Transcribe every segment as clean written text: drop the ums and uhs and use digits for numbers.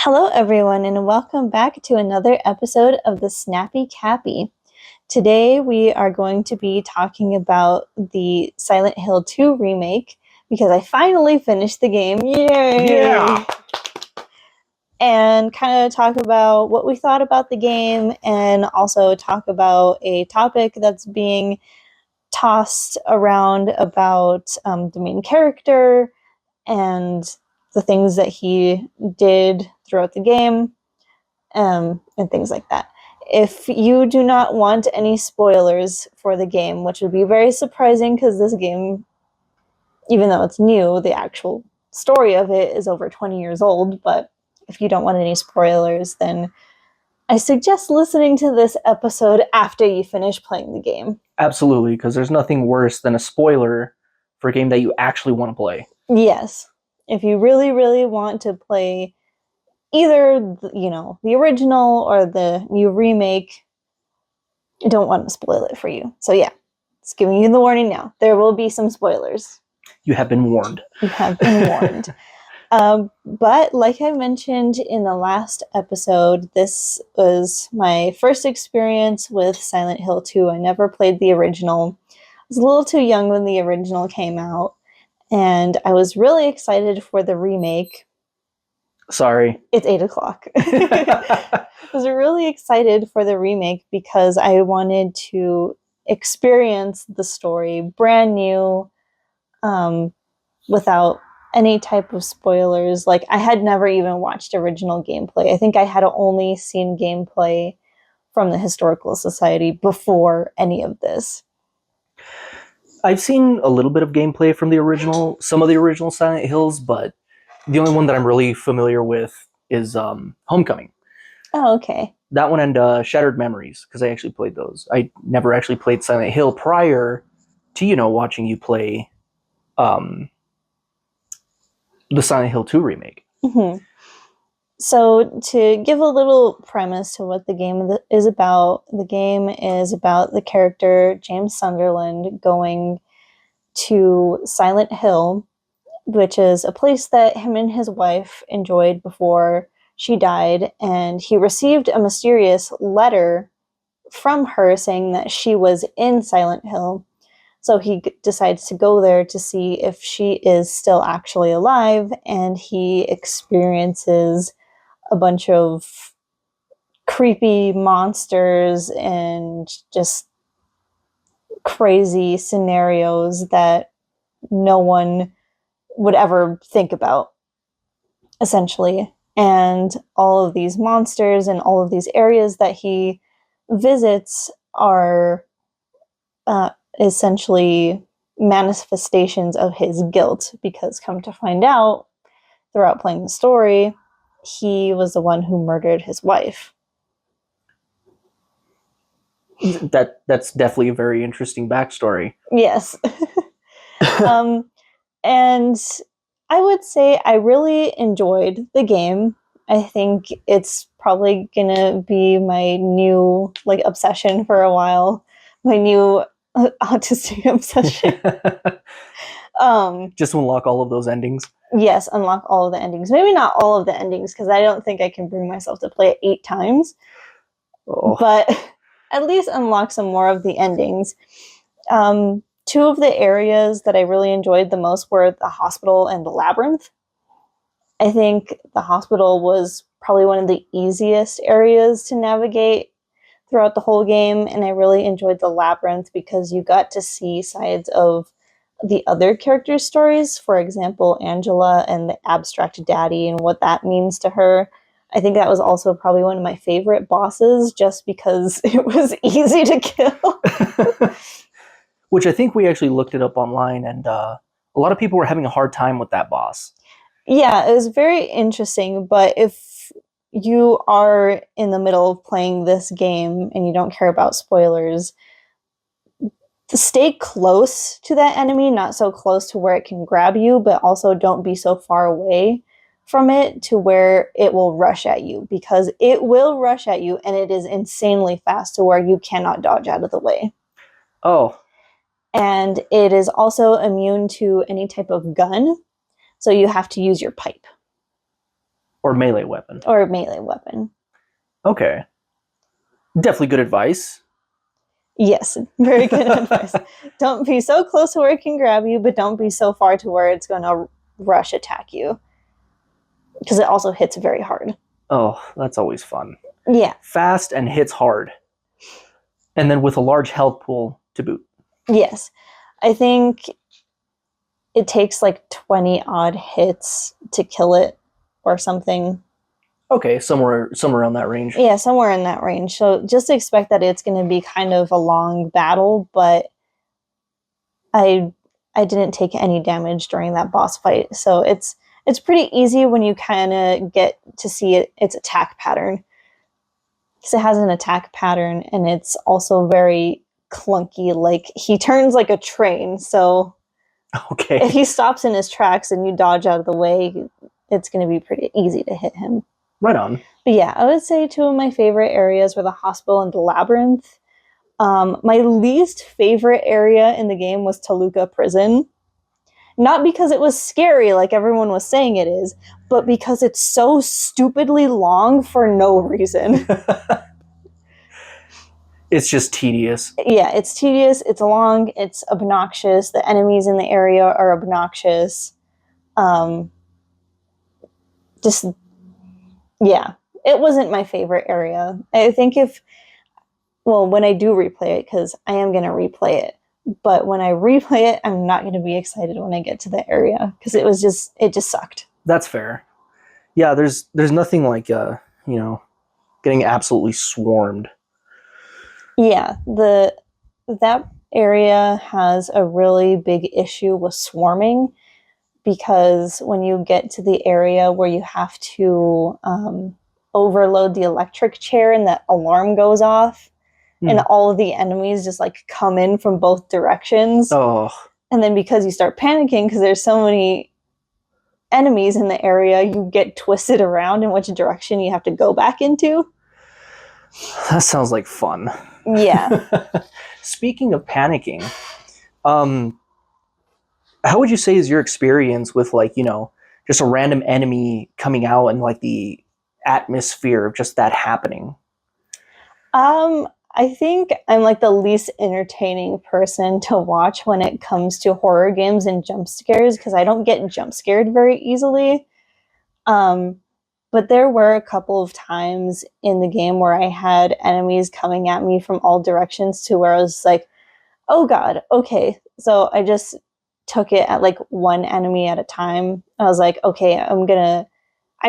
Hello, everyone, and welcome back to another episode of the Snappy Cappy. Today, we are going to be talking about the Silent Hill 2 remake because I finally finished the game. Yay! Yeah! And kind of talk about what we thought about the game and also talk about a topic that's being tossed around about the main character and the things that he did throughout the game, and things like that. If you do not want any spoilers for the game, which would be very surprising because this game, even though it's new, the actual story of it is over 20 years old, but if you don't want any spoilers, then I suggest listening to this episode after you finish playing the game. Absolutely, because there's nothing worse than a spoiler for a game that you actually want to play. Yes. If you really, really want to play either, the original or the new remake, I don't want to spoil it for you. So yeah, it's giving you the warning now. There will be some spoilers. You have been warned. You have been warned. But like I mentioned in the last episode, this was my first experience with Silent Hill 2. I never played the original. I was a little too young when the original came out, and I was really excited for the remake. Sorry. It's 8 o'clock. I was really excited for the remake because I wanted to experience the story brand new, without any type of spoilers. Like, I had never even watched original gameplay. I think I had only seen gameplay from the Historical Society before any of this. I've seen a little bit of gameplay from some of the original Silent Hills, but the only one that I'm really familiar with is Homecoming. Oh, okay. That one and Shattered Memories, because I actually played those. I never actually played Silent Hill prior to, watching you play the Silent Hill 2 remake. Mm-hmm. So to give a little premise to what the game is about, the game is about the character James Sunderland going to Silent Hill, which is a place that him and his wife enjoyed before she died, and he received a mysterious letter from her saying that she was in Silent Hill. So he decides to go there to see if she is still actually alive, and he experiences a bunch of creepy monsters and just crazy scenarios that no one would ever think about, essentially. And all of these monsters and all of these areas that he visits are essentially manifestations of his guilt, because come to find out throughout playing the story, he was the one who murdered his wife. That's definitely a very interesting backstory. Yes. And I would say I really enjoyed the game. I think it's probably gonna be my new obsession for a while. My new autistic obsession. Just to unlock all of those endings. Yes, unlock all of the endings. Maybe not all of the endings, because I don't think I can bring myself to play it 8 times. Oh. But at least unlock some more of the endings. 2 of the areas that I really enjoyed the most were the hospital and the labyrinth. I think the hospital was probably one of the easiest areas to navigate throughout the whole game, and I really enjoyed the labyrinth because you got to see sides of the other characters' stories. For example, Angela and the abstract daddy and what that means to her. I think that was also probably one of my favorite bosses, just because it was easy to kill. Which I think we actually looked it up online, and a lot of people were having a hard time with that boss. Yeah, it was very interesting, but if you are in the middle of playing this game and you don't care about spoilers, stay close to that enemy, not so close to where it can grab you, but also don't be so far away from it to where it will rush at you, because it will rush at you and it is insanely fast to where you cannot dodge out of the way. Oh. And it is also immune to any type of gun, so you have to use your pipe. Or melee weapon. or a melee weapon. Okay. Definitely good advice. Yes, very good advice. Don't be so close to where it can grab you, but don't be so far to where it's going to rush attack you. Because it also hits very hard. Oh, that's always fun. Yeah. Fast and hits hard. And then with a large health pool to boot. Yes. I think it takes like 20 odd hits to kill it or something. Okay, somewhere around that range. Yeah, somewhere in that range. So just expect that it's going to be kind of a long battle, but I didn't take any damage during that boss fight. So it's pretty easy when you kind of get to see its attack pattern. Because it has an attack pattern and it's also very clunky. Like he turns like a train, so Okay. if he stops in his tracks and you dodge out of the way, it's going to be pretty easy to hit him. Right on. But yeah, I would say two of my favorite areas were the hospital and the labyrinth. My least favorite area in the game was Toluca Prison. Not because it was scary like everyone was saying it is, but because it's so stupidly long for no reason. It's just tedious. Yeah, it's tedious, it's long, it's obnoxious. The enemies in the area are obnoxious. Just, yeah, it wasn't my favorite area. I think when I do replay it, because I am going to replay it, but when I replay it, I'm not going to be excited when I get to the area, because it just sucked. That's fair. Yeah, there's nothing like, getting absolutely swarmed. Yeah, that area has a really big issue with swarming, because when you get to the area where you have to overload the electric chair and that alarm goes off, and all of the enemies just like come in from both directions. Oh. And then because you start panicking because there's so many enemies in the area, you get twisted around in which direction you have to go back into. That sounds like fun. Yeah. Speaking of panicking, how would you say is your experience with just a random enemy coming out and like the atmosphere of just that happening? I think I'm like the least entertaining person to watch when it comes to horror games and jump scares, because I don't get jump scared very easily. But there were a couple of times in the game where I had enemies coming at me from all directions to where I was like, oh god, okay. So I just took it at like one enemy at a time. I was like, okay, I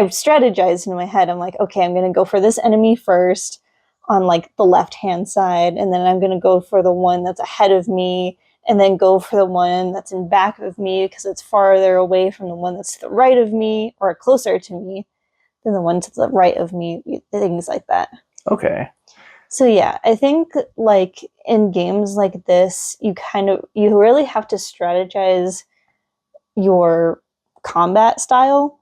strategized in my head. I'm like, okay, I'm gonna go for this enemy first on like the left hand side, and then I'm gonna go for the one that's ahead of me, and then go for the one that's in back of me because it's farther away from the one that's to the right of me or closer to me than the one to the right of me, things like that. Okay. So yeah, I think like in games like this, you really have to strategize your combat style,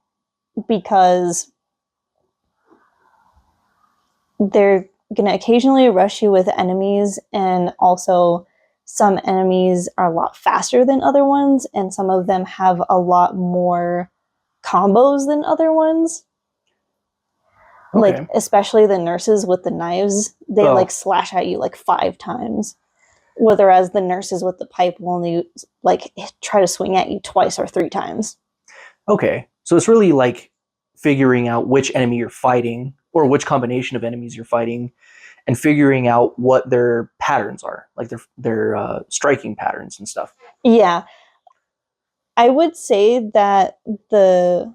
because they're going to occasionally rush you with enemies, and also some enemies are a lot faster than other ones, and some of them have a lot more combos than other ones. Okay. Like especially the nurses with the knives, they like slash at you like 5 times, whereas the nurses with the pipe will only like try to swing at you twice or 3 times. Okay, so it's really like figuring out which enemy you're fighting, or which combination of enemies you're fighting, and figuring out what their patterns are, like their striking patterns and stuff. Yeah, I would say that the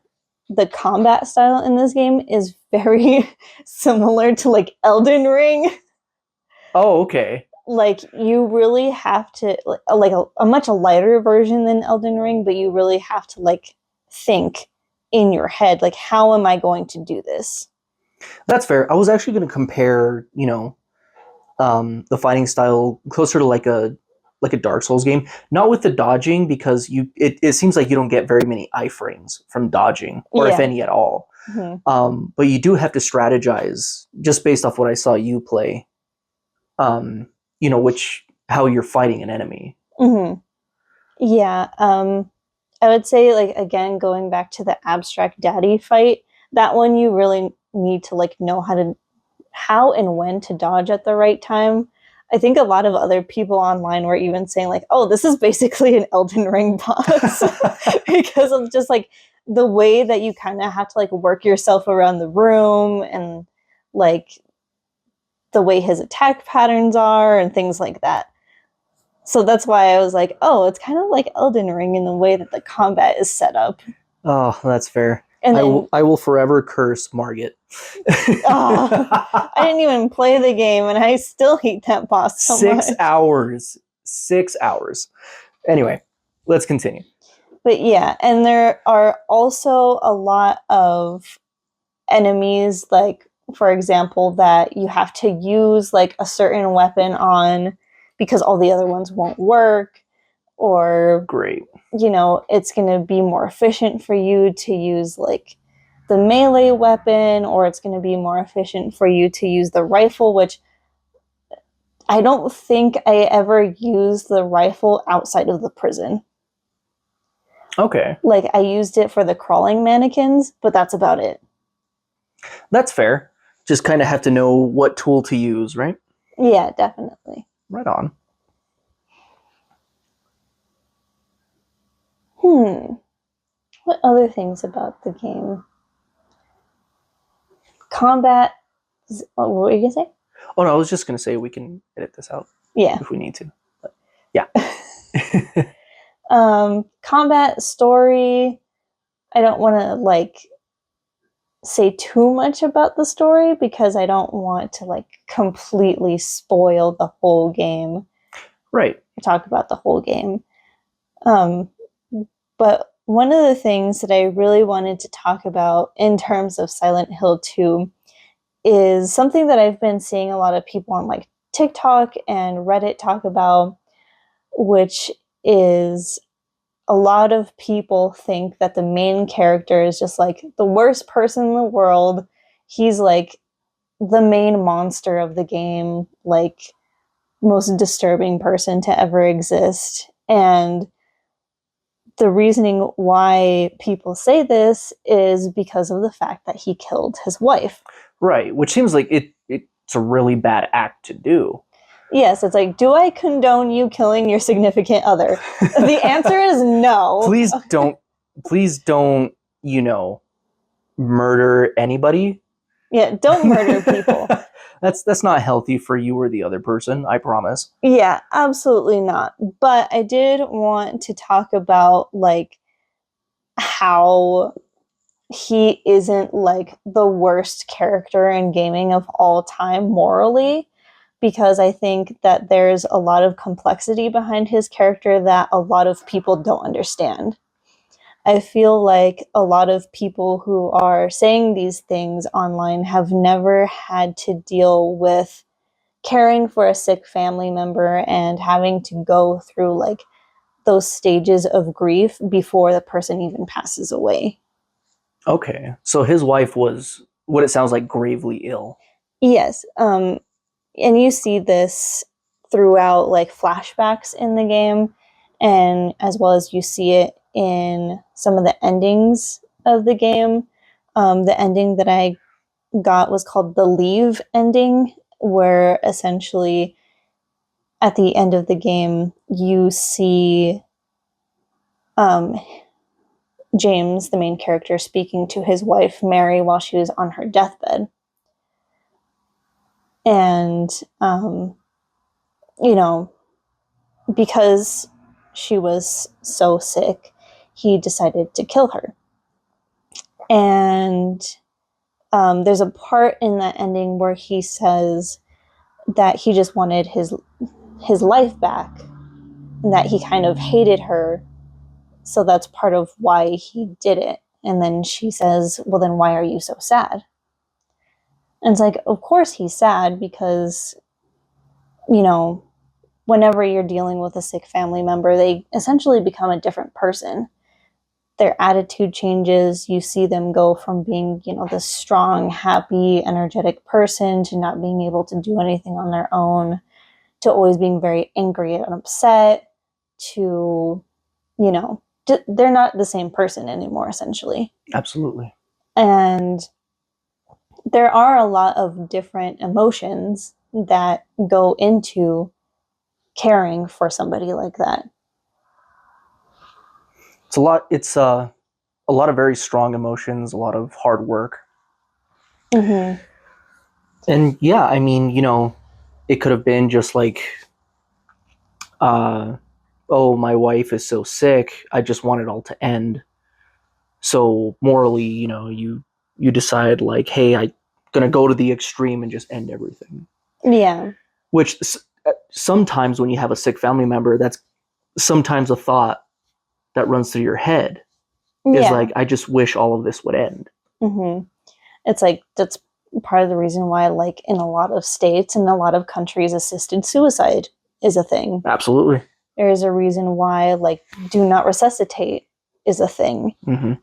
combat style in this game is very similar to like Elden Ring. Oh, okay. Like you really have to like a much lighter version than Elden Ring, but you really have to like think in your head, like, how am I going to do this? That's fair. I was actually going to compare, the fighting style closer to like a Dark Souls game, not with the dodging, because it seems like you don't get very many iframes from dodging, or if any at all. Mm-hmm. But you do have to strategize just based off what I saw you play. How you're fighting an enemy. Mm-hmm. Yeah. I would say, like, again, going back to the abstract daddy fight, that one you really need to like know how and when to dodge at the right time. I think a lot of other people online were even saying like, "Oh, this is basically an Elden Ring boss," because of just like the way that you kind of have to like work yourself around the room and like the way his attack patterns are and things like that. So that's why I was like, "Oh, it's kind of like Elden Ring in the way that the combat is set up." Oh, that's fair. And I will forever curse Margit. I didn't even play the game, and I still hate that boss so 6 much. hours. 6 hours. Anyway, let's continue. But yeah, and there are also a lot of enemies, like, for example, that you have to use like a certain weapon on because all the other ones won't work, or Great. you know, it's going to be more efficient for you to use like the melee weapon, or it's going to be more efficient for you to use the rifle, which I don't think I ever used the rifle outside of the prison. Okay. Like, I used it for the crawling mannequins, but that's about it. That's fair. Just kind of have to know what tool to use, right? Yeah, definitely. Right on. What other things about the game? Combat. What were you going to say? Oh, no, I was just going to say we can edit this out. Yeah. If we need to. But, yeah. Combat, story. I don't want to, like, say too much about the story because I don't want to, like, completely spoil the whole game. Right. Talk about the whole game. But one of the things that I really wanted to talk about in terms of Silent Hill 2 is something that I've been seeing a lot of people on like TikTok and Reddit talk about, which is a lot of people think that the main character is just like the worst person in the world. He's like the main monster of the game, like most disturbing person to ever exist. And the reasoning why people say this is because of the fact that he killed his wife. Right, which seems like it's a really bad act to do. Yes, it's like, do I condone you killing your significant other? The answer is no. Please don't, murder anybody. Yeah, don't murder people. That's not healthy for you or the other person, I promise. Yeah, absolutely not. But I did want to talk about like how he isn't like the worst character in gaming of all time morally, because I think that there's a lot of complexity behind his character that a lot of people don't understand. I feel like a lot of people who are saying these things online have never had to deal with caring for a sick family member and having to go through like those stages of grief before the person even passes away. Okay, so his wife was what it sounds like gravely ill. Yes, and you see this throughout like flashbacks in the game, and as well as you see it in some of the endings of the game. The ending that I got was called the Leave ending, where essentially at the end of the game you see James, the main character, speaking to his wife Mary while she was on her deathbed. And you know, because she was so sick, he decided to kill her. And there's a part in that ending where he says that he just wanted his life back, and that he kind of hated her. So that's part of why he did it. And then she says, well, then why are you so sad? And it's like, of course he's sad because, you know, whenever you're dealing with a sick family member, they essentially become a different person. Their attitude changes. You see them go from being, you know, this strong, happy, energetic person to not being able to do anything on their own, to always being very angry and upset, to, you know, they're not the same person anymore, essentially. Absolutely. And there are a lot of different emotions that go into caring for somebody like that. It's a lot of very strong emotions, a lot of hard work. Mm-hmm. And yeah, I mean, it could have been just like, oh, my wife is so sick, I just want it all to end. So morally, you decide like, hey, I'm gonna go to the extreme and just end everything. Yeah. Which sometimes when you have a sick family member, that's sometimes a thought that runs through your head. Is Yeah. like, I just wish all of this would end. Mm-hmm. It's like, that's part of the reason why, like, in a lot of states and a lot of countries, assisted suicide is a thing. Absolutely. There is a reason why, like, do not resuscitate is a thing. Mm-hmm.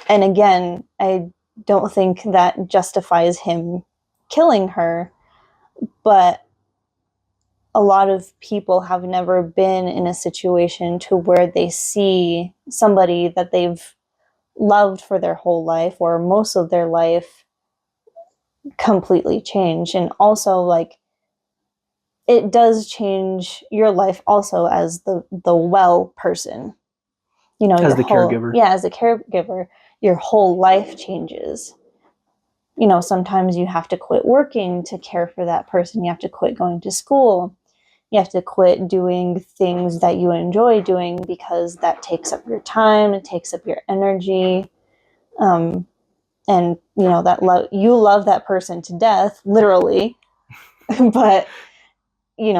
And again, I don't think that justifies him killing her, but a lot of people have never been in a situation to where they see somebody that they've loved for their whole life or most of their life completely change. And also, like, it does change your life also as the well person. As Your the whole, caregiver. yeah, as a caregiver, your whole life changes. Sometimes you have to quit working to care for that person. You have to quit going to school. You have to quit doing things that you enjoy doing because that takes up your time, it takes up your energy. And that you love that person to death, literally, but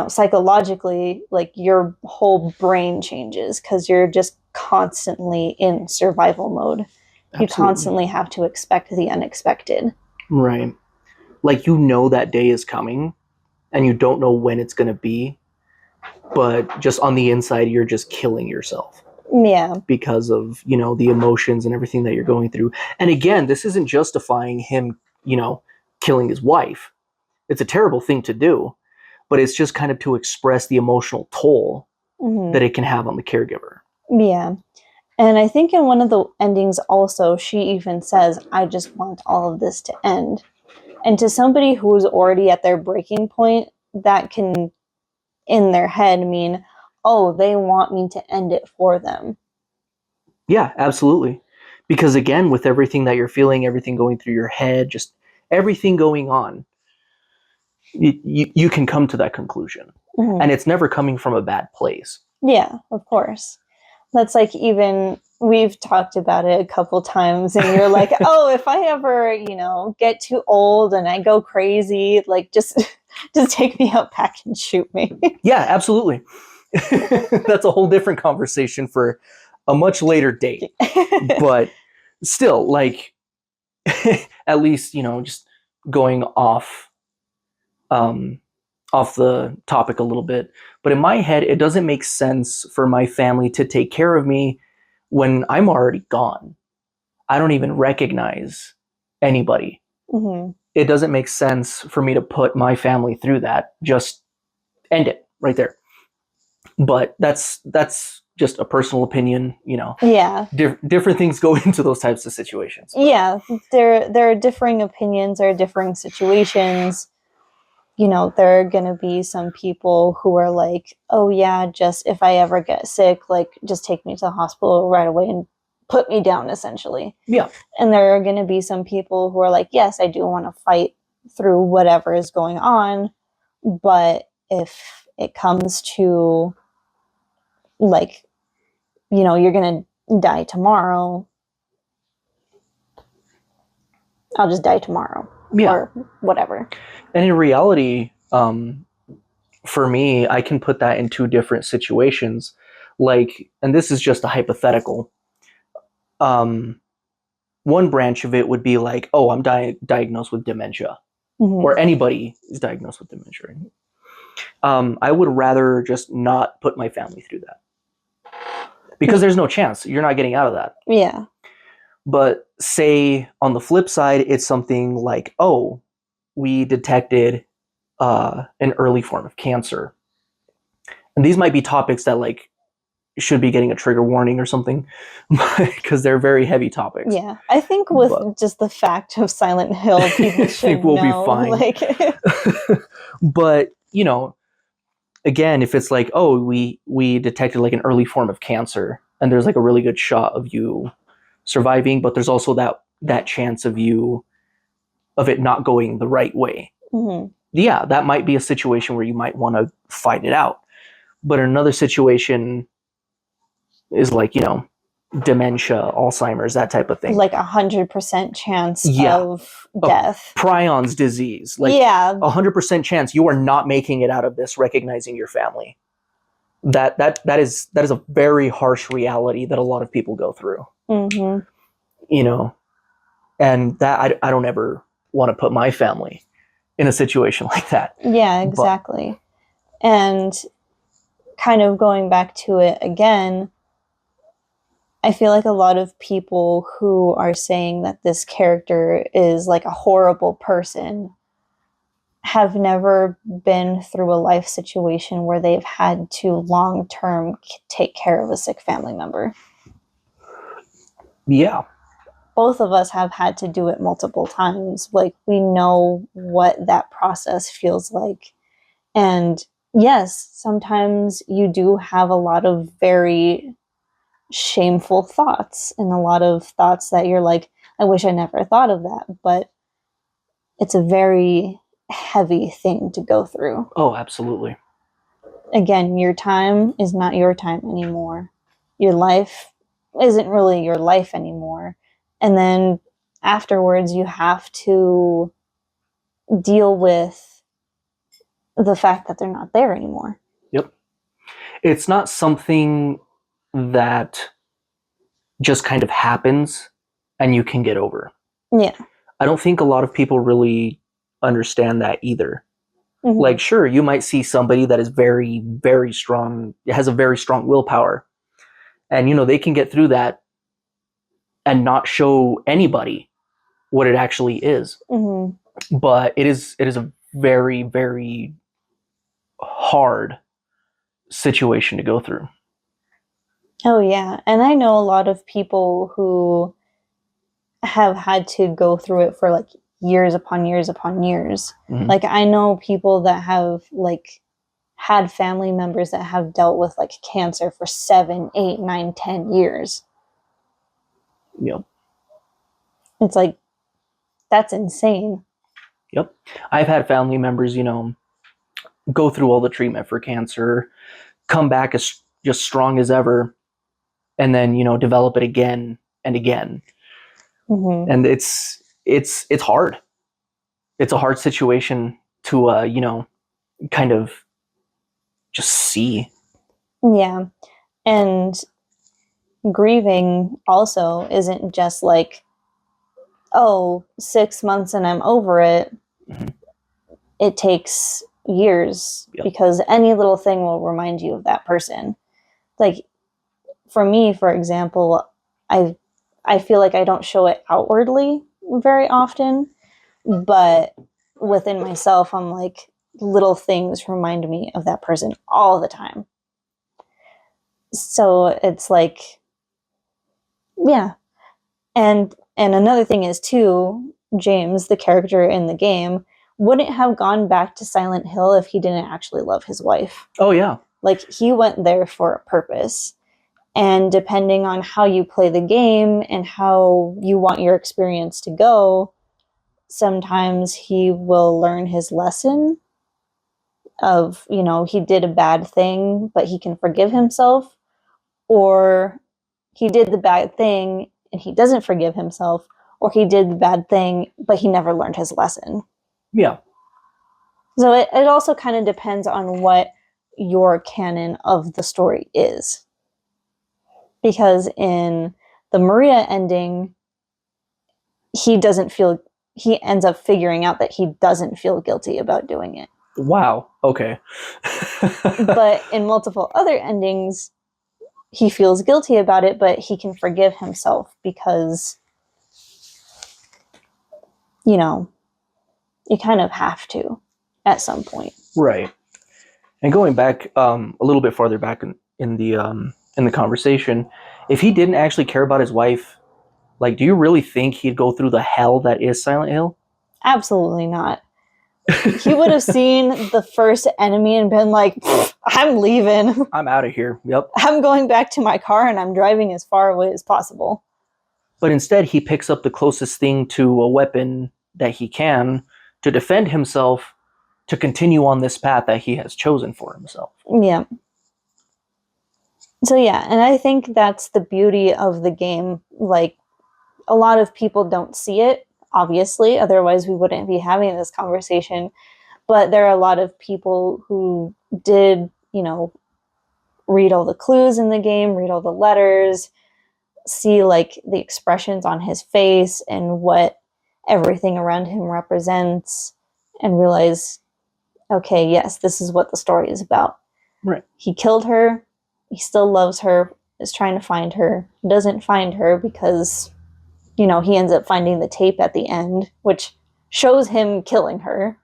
psychologically, like, your whole brain changes because you're just constantly in survival mode. Absolutely. You constantly have to expect the unexpected. Right. Like, that day is coming and you don't know when it's going to be, but just on the inside, you're just killing yourself. Yeah. Because of, the emotions and everything that you're going through. And again, this isn't justifying him, killing his wife. It's a terrible thing to do, but it's just kind of to express the emotional toll that it can have on the caregiver. Yeah. And I think in one of the endings also, she even says, I just want all of this to end. And to somebody who's already at their breaking point, that can, in their head, mean, oh, they want me to end it for them. Yeah, absolutely. Because again, with everything that you're feeling, everything going through your head, just everything going on, you can come to that conclusion. Mm-hmm. And it's never coming from a bad place. Yeah, of course. That's like, even we've talked about it a couple times, and you're like, oh, if I ever, get too old and I go crazy, like, just take me out back and shoot me. Yeah, absolutely. That's a whole different conversation for a much later date. But still, like, at least, just going off the topic a little bit. But in my head, it doesn't make sense for my family to take care of me when I'm already gone. I don't even recognize anybody. Mm-hmm. It doesn't make sense for me to put my family through that. Just end it right there. But that's just a personal opinion, Yeah. Different things go into those types of situations. Yeah, there are differing opinions, there are differing situations. There are going to be some people who are like, oh yeah, just if I ever get sick, like, just take me to the hospital right away and put me down, essentially. Yeah. And there are going to be some people who are like, yes, I do want to fight through whatever is going on, but if it comes to, like, you're going to die tomorrow, I'll just die tomorrow. Yeah. Or whatever. And in reality, for me, I can put that in two different situations. Like, and this is just a hypothetical. One branch of it would be like, oh, I'm diagnosed with dementia. Mm-hmm. Or anybody is diagnosed with dementia. I would rather just not put my family through that. Because there's no chance. You're not getting out of that. Yeah. But say on the flip side, it's something like, oh, we detected an early form of cancer. And these might be topics that, like, should be getting a trigger warning or something, because they're very heavy topics. Yeah, I think with just the fact of Silent Hill, people should we'll know. be fine. Like, but again, if it's like, oh, we detected like an early form of cancer, and there's like a really good shot of you surviving, but there's also that chance of it not going the right way. mm-hmm. Yeah, that might be a situation where you might want to fight it out. But another situation is like, dementia, Alzheimer's, that type of thing. Like 100% chance of death. Prions disease. Like 100% chance you are not making it out of this recognizing your family. That is a very harsh reality that a lot of people go through. Mm-hmm. And that I don't ever want to put my family in a situation like that. Yeah, exactly. And kind of going back to it again, I feel like a lot of people who are saying that this character is like a horrible person have never been through a life situation where they've had to long-term take care of a sick family member. Yeah. Both of us have had to do it multiple times. Like, we know what that process feels like. And yes, sometimes you do have a lot of very shameful thoughts and a lot of thoughts that you're like, I wish I never thought of that. But it's a very heavy thing to go through. Oh, absolutely. Again, your time is not your time anymore. Your life isn't really your life anymore. And then afterwards, you have to deal with the fact that they're not there anymore. Yep. It's not something that just kind of happens and you can get over. Yeah. I don't think a lot of people really understand that either. Mm-hmm. Like, sure, you might see somebody that is very, very strong, has a very strong willpower, and they can get through that and not show anybody what it actually is. Mm-hmm. But it is a very, very hard situation to go through. Oh yeah, and I know a lot of people who have had to go through it for like years upon years upon years. Mm-hmm. Like, I know people that have like had family members that have dealt with like cancer for 7, 8, 9, 10 years. Yep. It's like, that's insane. Yep. I've had family members, go through all the treatment for cancer, come back as just strong as ever, and then, develop it again and again. Mm-hmm. And it's hard. It's a hard situation to, kind of just see. Yeah. And grieving also isn't just like, oh, 6 months and I'm over it. Mm-hmm. It takes years. Yep. Because any little thing will remind you of that person. Like, for me, for example, I feel like I don't show it outwardly very often, but within myself, I'm like, little things remind me of that person all the time. So it's like, yeah. And another thing is too, James, the character in the game, wouldn't have gone back to Silent Hill if he didn't actually love his wife. Oh yeah. Like, he went there for a purpose. And depending on how you play the game and how you want your experience to go, sometimes he will learn his lesson of, he did a bad thing, but he can forgive himself. Or he did the bad thing and he doesn't forgive himself. Or he did the bad thing, but he never learned his lesson. Yeah. So it also kind of depends on what your canon of the story is. Because in the Maria ending, he ends up figuring out that he doesn't feel guilty about doing it. Wow. Okay. But in multiple other endings, he feels guilty about it, but he can forgive himself because, you kind of have to at some point. Right. And going back a little bit farther back in the in the conversation, if he didn't actually care about his wife, like, do you really think he'd go through the hell that is Silent Hill? Absolutely not. He would have seen the first enemy and been like, I'm leaving. I'm out of here. Yep. I'm going back to my car and I'm driving as far away as possible. But instead, he picks up the closest thing to a weapon that he can to defend himself, to continue on this path that he has chosen for himself. Yeah. So yeah, and I think that's the beauty of the game. Like, a lot of people don't see it, obviously, otherwise we wouldn't be having this conversation. But there are a lot of people who did, read all the clues in the game, read all the letters, see like the expressions on his face and what everything around him represents, and realize, okay, yes, this is what the story is about. Right. He killed her. He still loves her, is trying to find her. He doesn't find her because, he ends up finding the tape at the end, which shows him killing her.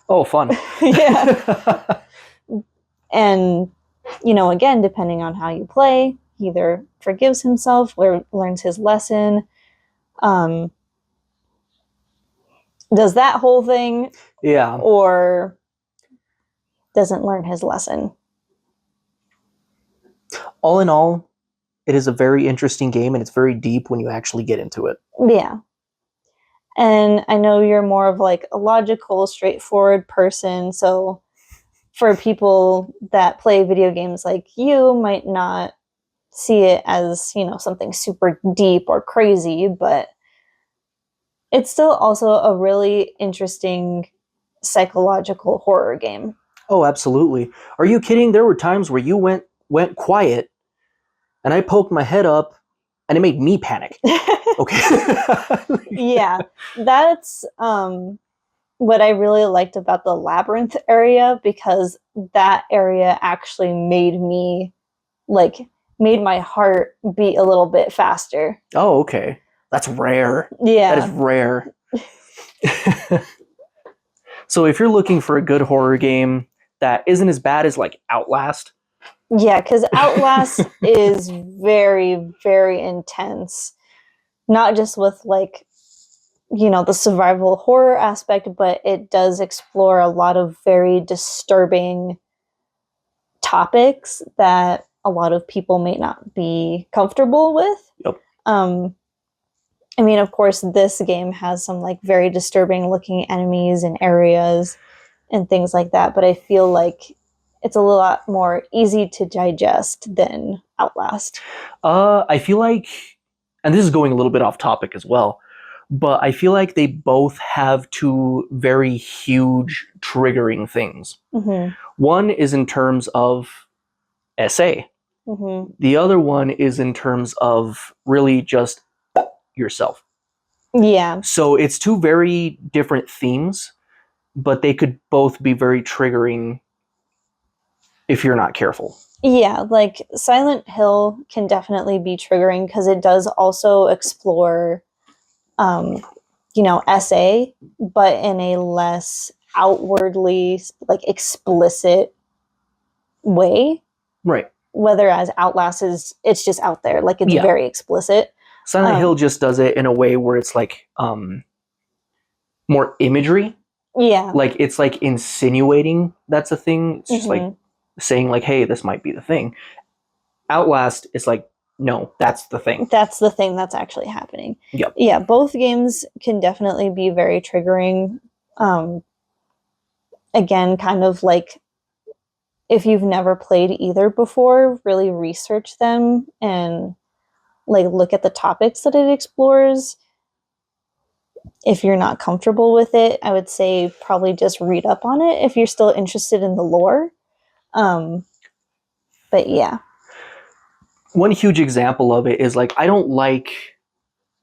Oh, fun. Yeah. And, again, depending on how you play, he either forgives himself or learns his lesson. Does that whole thing. Yeah. Or doesn't learn his lesson. All in all, it is a very interesting game, and it's very deep when you actually get into it. Yeah. And I know you're more of like a logical, straightforward person, so for people that play video games like you might not see it as, something super deep or crazy, but it's still also a really interesting psychological horror game. Oh, absolutely. Are you kidding? There were times where you went quiet and I poked my head up and it made me panic. Okay. Yeah. That's what I really liked about the labyrinth area, because that area actually made my heart beat a little bit faster. Oh, okay. That's rare. Yeah. That is rare. So if you're looking for a good horror game that isn't as bad as like Outlast. Yeah, because Outlast is very, very intense. Not just with like, the survival horror aspect, but it does explore a lot of very disturbing topics that a lot of people may not be comfortable with. Yep. I mean, of course, this game has some like very disturbing looking enemies and areas and things like that, but I feel like it's a lot more easy to digest than Outlast. I feel like, and this is going a little bit off topic as well, but I feel like they both have two very huge triggering things. Mm-hmm. One is in terms of SA. Mm-hmm. The other one is in terms of really just yourself. Yeah. So it's two very different themes, but they could both be very triggering if you're not careful. Yeah, like Silent Hill can definitely be triggering because it does also explore, SA, but in a less outwardly like explicit way. Right. Whereas Outlast it's just out there, like it's very explicit. Silent Hill just does it in a way where it's like more imagery. Yeah. Like it's like insinuating that's a thing. It's just like saying like, hey, this might be the thing. Outlast is like, no, that's the thing. That's the thing that's actually happening. Yep. Yeah, both games can definitely be very triggering. Again, kind of like if you've never played either before, really research them and like look at the topics that it explores. If you're not comfortable with it, I would say probably just read up on it if you're still interested in the lore. But yeah. One huge example of it is like I don't like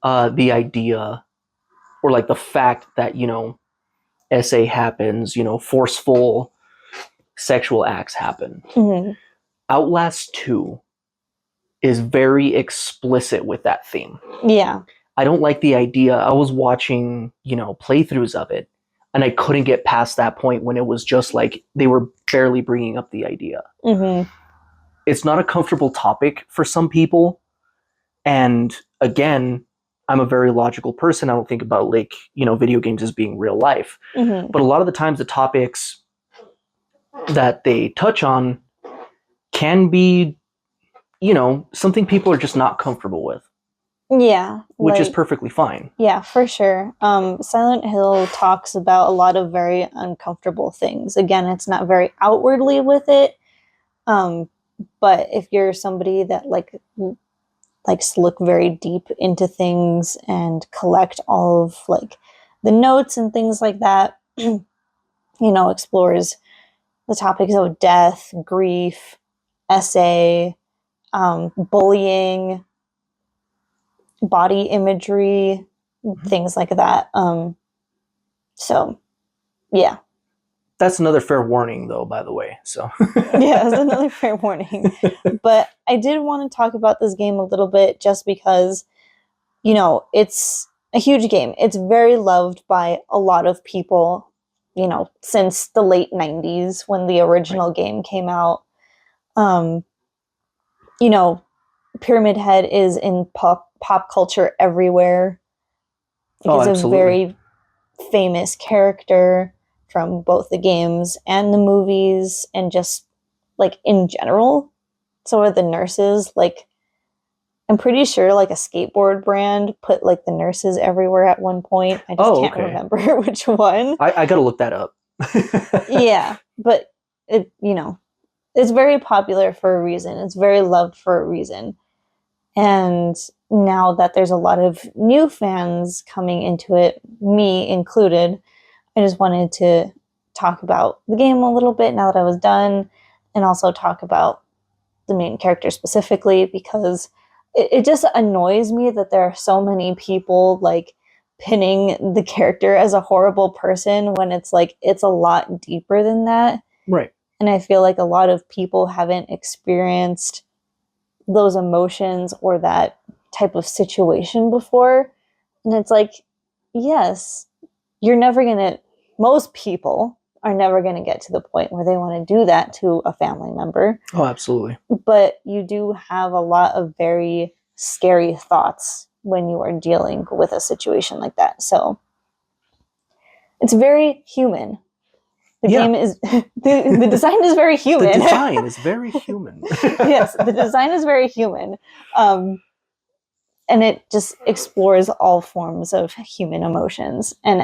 the idea or like the fact that, SA happens, forceful sexual acts happen. Mm-hmm. Outlast 2 is very explicit with that theme. Yeah. I don't like the idea. I was watching, playthroughs of it, and I couldn't get past that point when it was just like they were barely bringing up the idea. Mm-hmm. it's not a comfortable topic for some people. And again, I'm a very logical person. I don't think about like, video games as being real life. Mm-hmm. But a lot of the times the topics that they touch on can be, something people are just not comfortable with. Yeah, which is perfectly fine. Yeah, for sure. Silent Hill talks about a lot of very uncomfortable things. Again, it's not very outwardly with it, but if you're somebody that likes to look very deep into things and collect all of like the notes and things like that, explores the topics of death, grief, essay, bullying, body imagery, things like that. So, yeah. That's another fair warning, though, by the way. So yeah, that's another fair warning. But I did want to talk about this game a little bit just because, it's a huge game. It's very loved by a lot of people, since the late 90s when the original game came out. You know, Pyramid Head is in pop culture everywhere. He's a very famous character from both the games and the movies and just like in general. So are the nurses. Like, I'm pretty sure like a skateboard brand put like the nurses everywhere at one point. I just can't remember which one. I gotta look that up. Yeah, but it's very popular for a reason. It's very loved for a reason. And now that there's a lot of new fans coming into it, me included, I just wanted to talk about the game a little bit now that I was done, and also talk about the main character specifically, because it just annoys me that there are so many people like pinning the character as a horrible person when it's like it's a lot deeper than that. Right. And I feel like a lot of people haven't experienced those emotions or that type of situation before. And it's like, yes, most people are never going to get to the point where they want to do that to a family member. Oh, absolutely. But you do have a lot of very scary thoughts when you are dealing with a situation like that. So it's very human. The game is the design is very human. The design is very human. Yes, the design is very human. And it just explores all forms of human emotions. And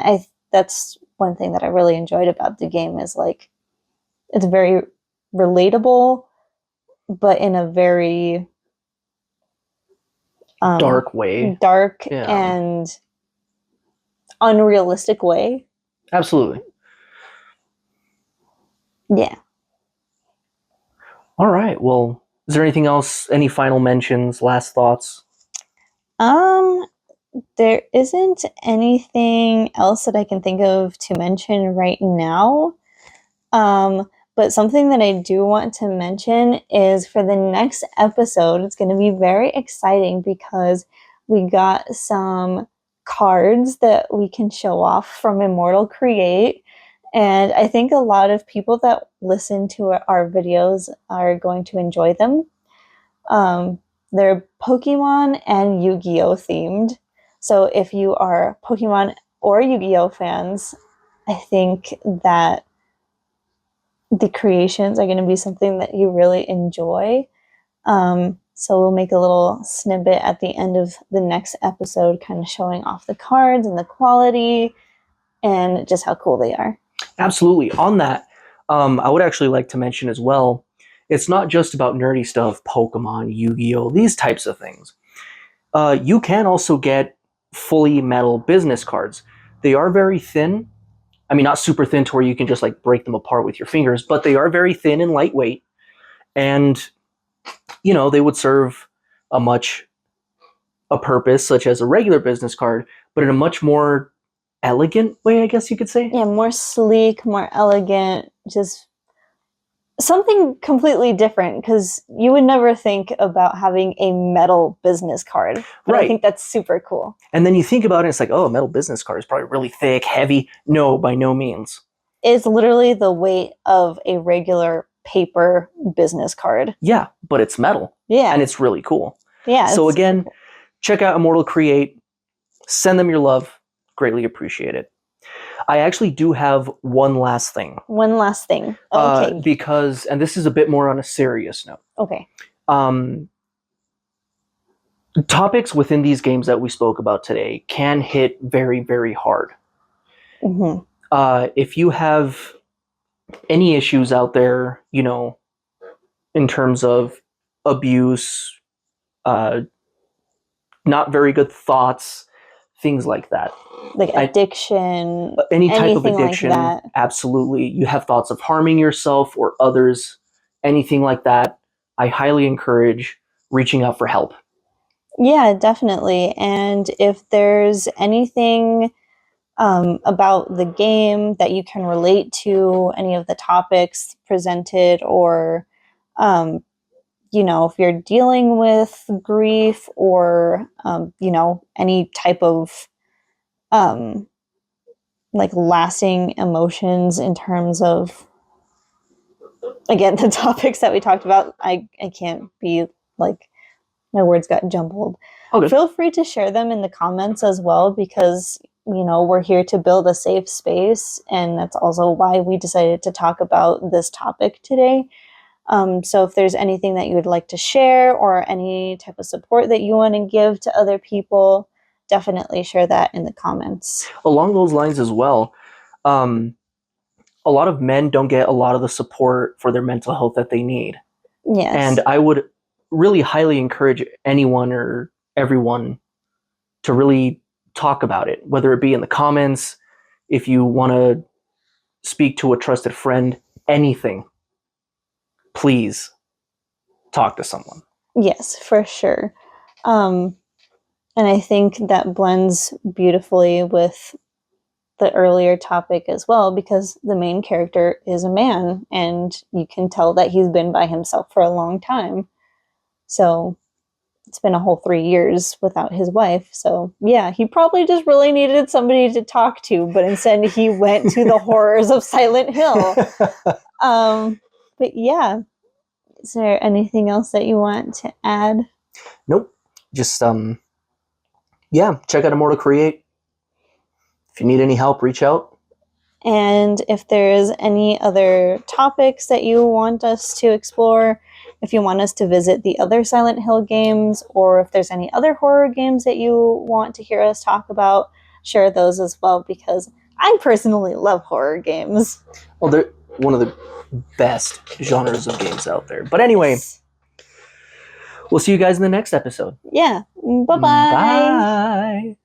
that's one thing that I really enjoyed about the game is like it's very relatable, but in a very dark way. And unrealistic way. Absolutely. Yeah. All right. Well, is there anything else? Any final mentions? Last thoughts? There isn't anything else that I can think of to mention right now. But something that I do want to mention is for the next episode, it's going to be very exciting because we got some cards that we can show off from Immortal Create. And I think a lot of people that listen to our videos are going to enjoy them. They're Pokemon and Yu-Gi-Oh themed. So if you are Pokemon or Yu-Gi-Oh fans, I think that the creations are going to be something that you really enjoy. So we'll make a little snippet at the end of the next episode kind of showing off the cards and the quality and just how cool they are. Absolutely. On that, I would actually like to mention as well, it's not just about nerdy stuff, Pokemon, Yu-Gi-Oh, these types of things. You can also get fully metal business cards. They are very thin. I mean, not super thin to where you can just like break them apart with your fingers, but they are very thin and lightweight. And, they would serve a purpose such as a regular business card, but in a much more elegant way, I guess you could say. Yeah, more sleek, more elegant, just something completely different, because you would never think about having a metal business card. But I think that's super cool. And then you think about it, it's like, oh, a metal business card is probably really thick, heavy. No, by no means. It's literally the weight of a regular paper business card. Yeah, but it's metal. Yeah. And it's really cool. Yeah. So again, check out Immortal Create. Send them your love. Greatly appreciate it. I actually do have one last thing. One last thing. Okay. Because, and this is a bit more on a serious note. Okay. Topics within these games that we spoke about today can hit very, very hard. Mm-hmm. If you have any issues out there, you know, in terms of abuse, not very good thoughts, things like that. Like addiction, any type of addiction, like that. Absolutely. You have thoughts of harming yourself or others, anything like that, I highly encourage reaching out for help. Yeah, definitely. And if there's anything about the game that you can relate to, any of the topics presented, or you know, if you're dealing with grief or you know, any type of like lasting emotions in terms of, again, the topics that we talked about, I can't be like, my words got jumbled. Okay. Feel free to share them in the comments as well, because you know, we're here to build a safe space, and that's also why we decided to talk about this topic today. So if there's anything that you would like to share or any type of support that you want to give to other people, definitely share that in the comments. Along those lines as well, a lot of men don't get a lot of the support for their mental health that they need. Yes. And I would really highly encourage anyone or everyone to really talk about it, whether it be in the comments, if you want to speak to a trusted friend, anything. Please talk to someone. Yes, for sure. And I think that blends beautifully with the earlier topic as well, because the main character is a man, and you can tell that he's been by himself for a long time. So it's been a whole 3 years without his wife. So yeah, he probably just really needed somebody to talk to, but instead he went to the horrors of Silent Hill. But yeah, is there anything else that you want to add? Nope. Just yeah, check out Immortal Create. If you need any help, reach out. And if there's any other topics that you want us to explore, if you want us to visit the other Silent Hill games, or if there's any other horror games that you want to hear us talk about, share those as well, because I personally love horror games. Well, they're one of the best genres of games out there. But anyway, we'll see you guys in the next episode. Yeah. Bye-bye. Bye.